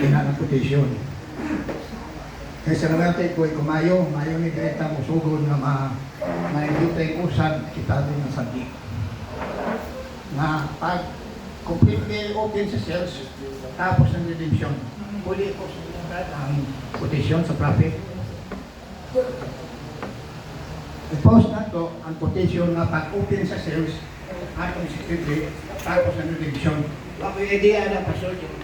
ng quotation. Kaysa natin ko kumayo, mayo ni Greta mo sugod nga maindutay usad kita din ng sandi. Na pag completely open sa sales, tapos ang redemption, huli ko ang quotation sa profit. I-post na to ang quotation na pag open sa sales, atong secretary, tapos ang redemption. Ako yung idea na pasol yun.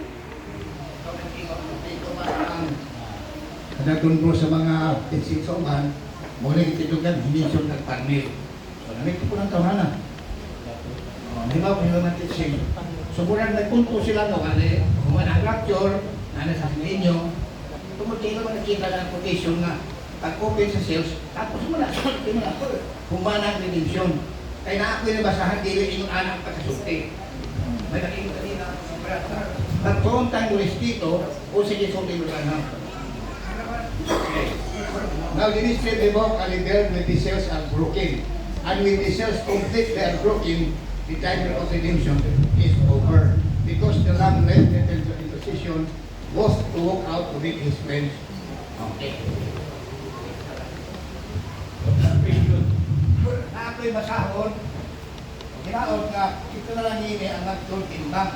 Nagtun po sa mga teaching sa uman, muli itidugan, hindi siya nagparnil. So, namit ko ng tawanan. Di ba po yung mga teaching? So, mula nagpunto sila no, kasi humanang lecture, sa ninyo, tumutin ko nakita ng quotation na pag-open sa sales, tapos humanang redemption. Kaya na ako yung nabasahan, dili yung anak pagkasulti. May nakita kanina, pag-contact ulit dito, o sige, sulti mo lang. Now, the ministry devote and rebuild when the cells are broken. And when the cells completely are broken, the time of redemption is over. Because the lamb left in position was to walk out to meet his friends. Okay. Na ako'y masahon, ginaot nga, ito na lang yun ang nagtultimbang.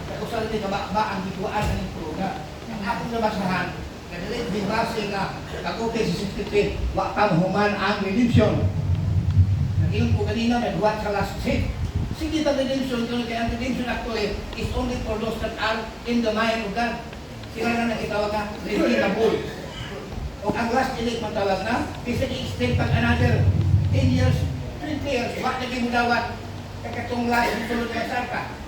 Kaya sa rin ba ang gituan ng pruga. Ang akong nabasahan, kadalit din base nga, pag-okay sa 63, wakang human ang redemption. Nag-iyon ko kanina, nagbuhat sa last seat. Sige ang redemption, kaya ang redemption actually is only for those that are in the mind of God. Sila na nakitawag na redeemable. O ang last elect matawag na, kasi i-extend pag another 10 years, 20 years, wak na kayo dawat, kakatong last, sulod na sarka.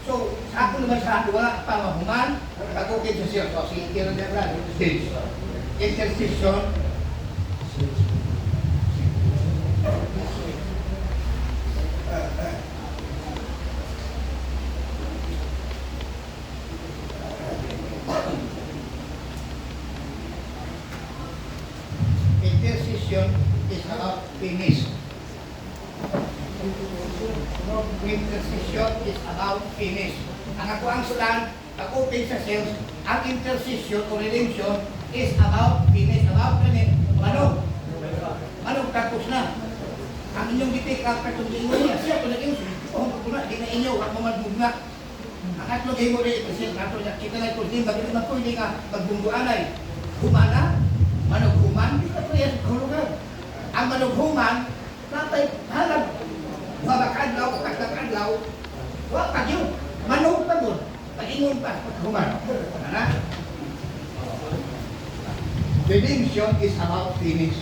So, sa ako naman sa wala pa mahuman, pag-okay sa siya. So, sige, kira na brad, stage. Intercession. Intercession is about finish. Intercession is about finish. Ang ako ang sulan, pag-open sa sales, ang intercession o redemption is about finish. About ganit, manong tapos na. Ang inyong gitik up katong inyo niya, siya kung naging kuna, di na inyo, wag mo magbugna. Ang atlong game mo rin, kasi nato niya, kita na ito, di ba, hindi man po hindi nga magbungguanay. Humana, manughuman, di ka po yan hulugan. Ang manughuman, napay halag, mabakadlaw, pagkakadlaw, wag pa yun, manug pa yun, pag-ingon pa, paghuman. Redemption is about finish.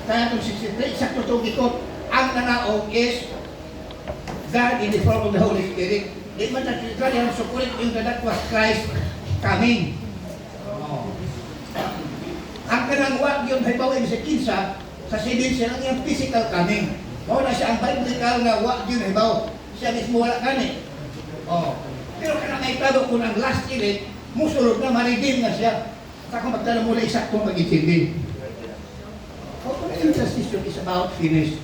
Kaya itong 63, sakto itong ikot, ang nanaog is God in the form of the Holy Spirit. Di man natin yung sukulit yung that was Christ coming. Ang kanang wag yun, halimbawa yung sa kinsa, sa silin siya lang yung physical coming. Wala siya ang biblical nga wag yun, halimbawa, siya mismo wala kani. Pero kanang may tado kung ang last elect, musulog na, ma-redeem na siya. Saka magdala mula isaktong mag-itindi. Intercession is about finish.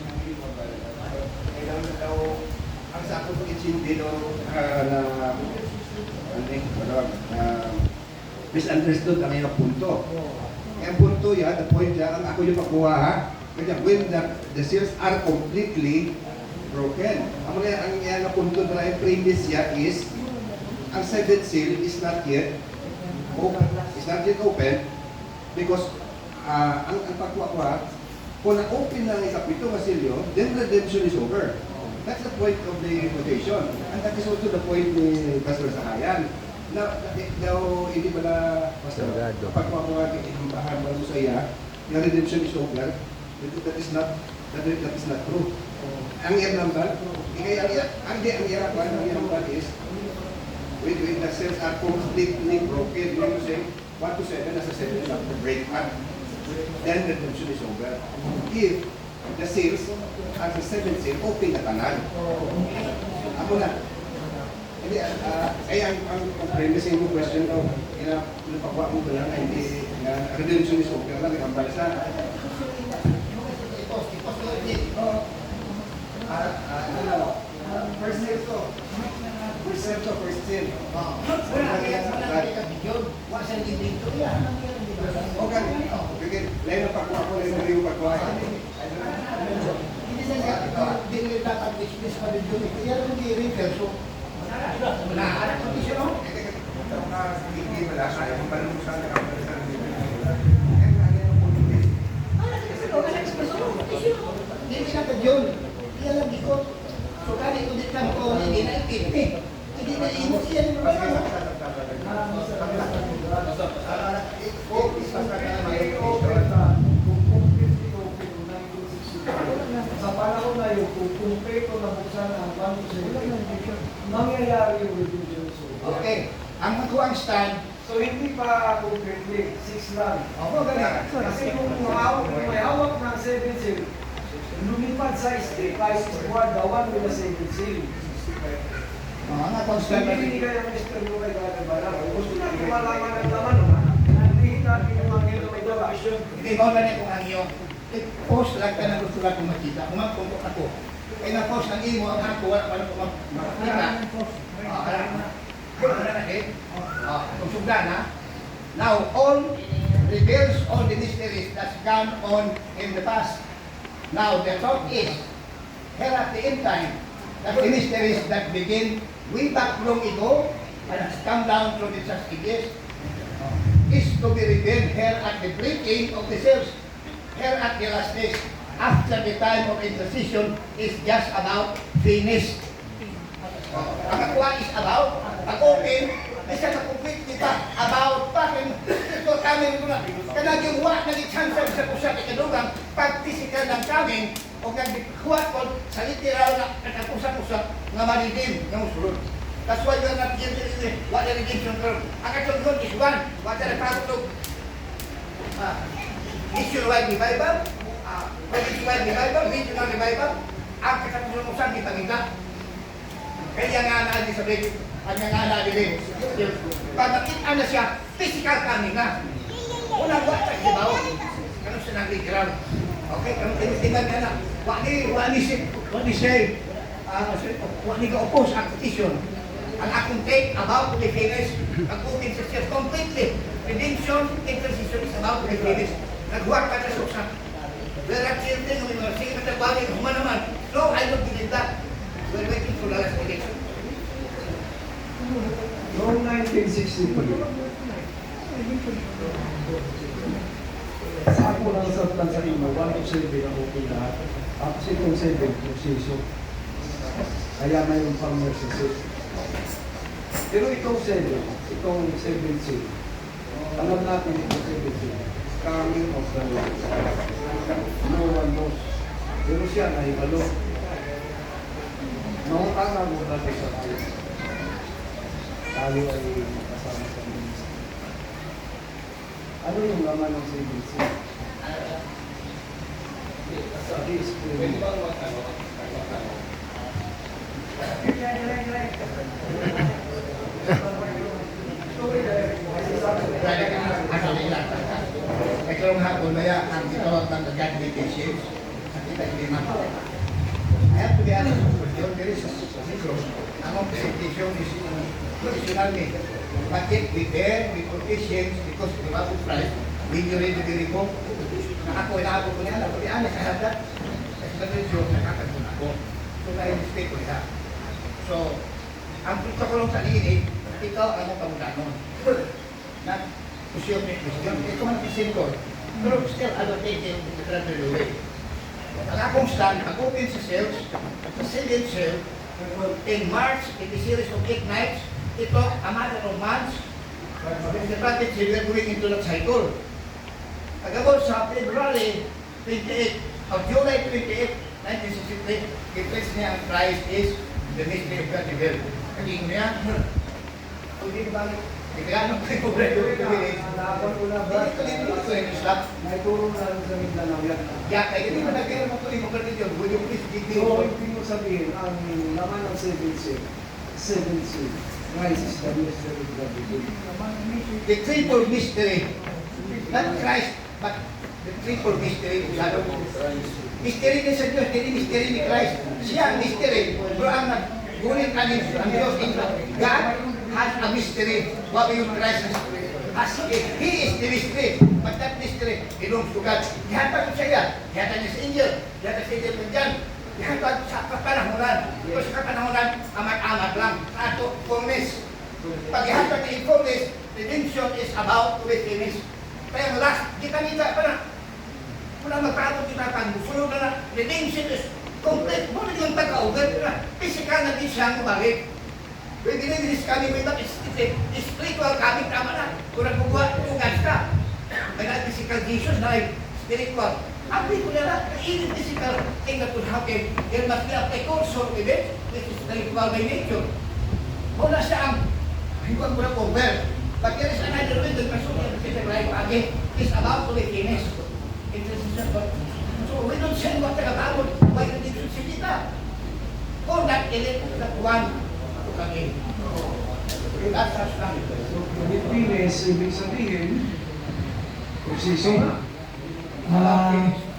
Ang sakot mag-itindi na misunderstood ang iyong punto. Ang punto yan, the point yan, ang ako yung pagkuha ha, kaya when the seals are completely broken. Ang iyong punto na yung premise yan is, ang seventh seal is not yet open, because ang pagkuha kung na-open na ang kapito masilyo, then redemption is over. That's the point of the quotation. And that is also the point ni Pastor Sakayan. Now, hindi ba na, Pastor, pagkuha ko nga ilimbahan ba sa iya, na redemption is over, that is not true. Ang iyang number, ang iyang is, when the cells are completely broken, you know to say, 1 to 7 as a 7 is after break up, then redemption is over. If the cells as a 7 cell, open na tanan. Ako na. Hindi, ang premise mo question daw, napakwa mo ba lang, hindi, redemption is over lang, ang balasa. First serve sa first seal. Wala kita video. Wala sa dito. Yan. Okay. Bigyan. Lain ang pakuha ko, lain ang rin yung pakuha. Hindi na hindi nila tatag-business pa rin yun. Kaya rin hindi rin perso. Wala. Condition o? Hindi wala siya. Yung balong sa Hindi na ka yun. Kaya lang ikot. So kani ko dito lang ko, hindi na ikit. Hindi na imot siya ng mga. Sa panahon na yun, kung kumpleto na buksan ang banko sa mangyayari yung redemption. Okay. Ang magkuhang stand, So hindi pa completely, 6 lang. ako ganun. Kasi kung may hawak ng 7 seal, lumipad sa street, kahit squad, dawan mo na 7 seal. Ang akong So stand, hindi kayo Mr. Lukay Gagabala. Kung gusto natin malaman ang laman, hindi natin yung mga ito may division. hindi mo na niya kung ang iyo. Post lang ka na gusto lang kung makita. Kumagpuntok ako. Kaya na-post ng imo, ang ako, wala pa na makita. Wala na eh. Kung sugdan ha. Now, all reveals all the mysteries that's gone on in the past. Now, the thought is, here at the end time, that the mysteries that begin way back long ago and has come down through the such ages is to be revealed here at the breaking of the seals, here at the last days, after the time of intercession is just about finished. Ang akuha is about, pag-open, isa na complete kita, about pa, ito kami ko na, kanag yung wa, nag-chance sa pusa, ikadugang, pag physical ng kami, o nag-kuha ko, sa literal na, nagkapusa-pusa, nga maridim, ng usulod. That's why we're not getting it, what the redemption term. Ang katulog is one, what the repagod nationwide revival, provincial revival, regional revival, ang katulog di pagita. Kaya nga na di sabi, ang nga na din. Pag nakita na siya, physical kami na. Walang wata sa ibaw. Kano siya nang literal. Okay, kano tinitingan niya na. Wani ka-oppose ang petition. Ang akong take about to be finished, pag-open sa siya completely. Redemption, intercession is about to be finished. Naghuwag ka na sa we're not children, we were saying that the body of human naman. No, I don't believe that. We're waiting for the last election. Noong 1963, sa ako lang sa Tanzania, 1 to 7 ang okay lahat. Tapos itong 7, position. Kaya mayroon pang narcissist. Pero itong 7 C, alam natin itong 7 C, coming of the Lord. No one knows. Pero siya nahibalo. Nautanga mo dati sa tayo. Tayo ay kasama sa ministry. Ano yung laman ng 7 C? Pwede bang May karong hapon maya ang itawag ng godly patience at kita hindi mapapay. I have to be honest with you, there is a position. Among presentation is traditional me. But yet we bear with patience because the love of Christ, when you read the Biblia, ako inaabot ko niya, to be honest, I have that. Kasi na-review, nakakagod ako. So, na-respect ko niya. So, ang protokolong sa liit, ikaw ang pamulanon. Na, pusyong ni Christian, ito man ang simple. Pero still, I don't take it in the contrary way. Ang akong stand, pag-open sa sales, sa seventh sale, in March, in the series of 8 nights, ito, a matter of months, in the practice, we are going into that cycle. Pagkabot sa February 28, of July 28, 1963, i-place niya ang Christ is the mystery of God revealed. Kaging niya, hindi ba, ikagano ko yung bredo ito eh. Nalaban ko na ba? Hindi ko yung Islam. May turong na sa Mindanao yan. Yeah, kaya hindi mo nagkaroon mo ito yung bredo yun. Would you please give me So, ibig mo sabihin, ang laman ng 7 C, Christ is the mystery of God revealed. the triple mystery, not Christ, but the triple mystery of God. Mystery din sa Diyos, hindi mystery ni Christ. Siya ang mystery. Pero ang Ngunit ang Diyos, God has a mystery. What will Christ has He is the mystery. But that mystery belongs to God. Ihatag sa iya. Ihatag niya sa angel. Ihatag sa angel dyan. Ihatag sa kapanahonan. Ito sa kapanahonan, amat-amat lang. Sa ato, fullness. Pag ihatag ni fullness, redemption is about to be finished. Kaya last, kita pa na. Mula magpatong kita pag sunod na redemption is complete. Muna yung pagka-ugat na. Physical na din siyang balik. Pwede rin din kami may spiritual kami tama na. Kung nagbubuhat, tugas ka. May na physical Jesus na ay spiritual. Api ko na lang, kainin physical thing that will happen. There must be a precursor with it, which is spiritual by nature. Muna siya ang hinggang muna over. But there is another way, the person is right again, is about to be finished. So we don't send what nagkabawod, why not dito si kita? For that elite, that one, ito kami. That's us lang. Pilipinas, ibig sabihin, kung siso, Finish.